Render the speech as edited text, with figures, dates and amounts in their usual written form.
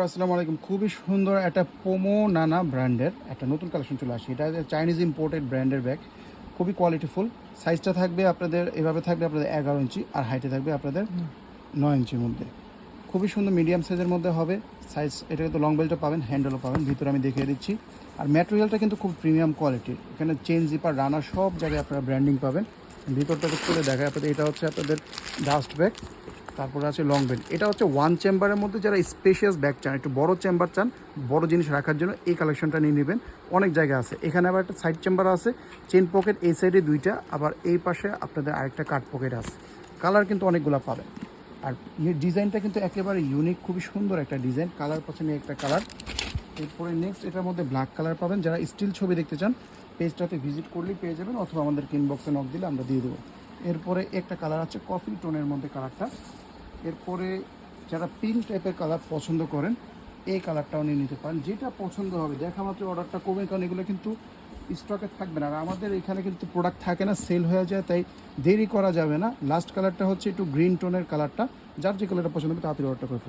আসসালামু আলাইকুম। খুবই সুন্দর একটা পোমো নানা ব্র্যান্ডের একটা নতুন কালেকশন চলে আসে। এটা চাইনিজ ইম্পোর্টেড ব্র্যান্ডের ব্যাগ, খুবই কোয়ালিটিফুল। সাইজটা থাকবে আপনাদের এভাবে, থাকবে আপনাদের 11 ইঞ্চি, আর হাইটে থাকবে আপনাদের 9 ইঞ্চির মধ্যে। খুবই সুন্দর মিডিয়াম সাইজের মধ্যে হবে সাইজ। এটা কিন্তু লং বেল্টও পাবেন, হ্যান্ডেলও পাবেন। ভিতরে আমি দেখিয়ে দিচ্ছি। আর ম্যাটেরিয়ালটা কিন্তু খুব প্রিমিয়াম কোয়ালিটির। এখানে চেন, জিপার, রানার সব জায়গায় আপনারা ব্র্যান্ডিং পাবেন। ভিতরটাকে খুলে দেখায় আপনাদের। এটা হচ্ছে আপনাদের ডাস্ট ব্যাগ। তারপরে আছে লং বেল্ট। এটা হচ্ছে ওয়ান চেম্বারের মধ্যে যারা স্পেশিয়াস ব্যাগ চান, একটু বড় চেম্বার চান, বড় জিনিস রাখার জন্য এই কালেকশনটা নিয়ে নেবেন। অনেক জায়গা আছে। এখানে আবার একটা সাইড চেম্বার আছে, চেন পকেট এই সাইডে দুইটা, আবার এই পাশে আপনাদের আরেকটা কাট পকেট আছে। কালার কিন্তু অনেকগুলো পাবেন। আর ডিজাইনটা কিন্তু একেবারে ইউনিক, খুবই সুন্দর একটা ডিজাইন। কালার পছন্দ একটা কালার। এরপরে নেক্সট এটার মধ্যে ব্ল্যাক কালার পাবেন। যারা স্টিল ছবি দেখতে চান পেজটাতে ভিজিট করলেই পেয়ে যাবেন, অথবা আমাদের ইনবক্সে নক দিলে আমরা দিয়ে দেবো। এরপরে একটা কালার আছে কফি টোনের মধ্যে কালারটা। এরপরে যারা পিঙ্ক টাইপের কালার পছন্দ করেন এই কালারটাও নিয়ে নিতে পারেন, যেটা পছন্দ হবে। দেখা মাত্র অর্ডারটা করবেন, কারণ এগুলো কিন্তু স্টকে থাকবে না। আর আমাদের এখানে কিন্তু প্রোডাক্ট থাকে না, সেল হয়ে যায়, তাই দেরি করা যাবে না। লাস্ট কালারটা হচ্ছে একটু গ্রিন টোনের কালারটা। যার যে কালারটা পছন্দ হবে তাড়াতাড়ি অর্ডার করে ফেলুন।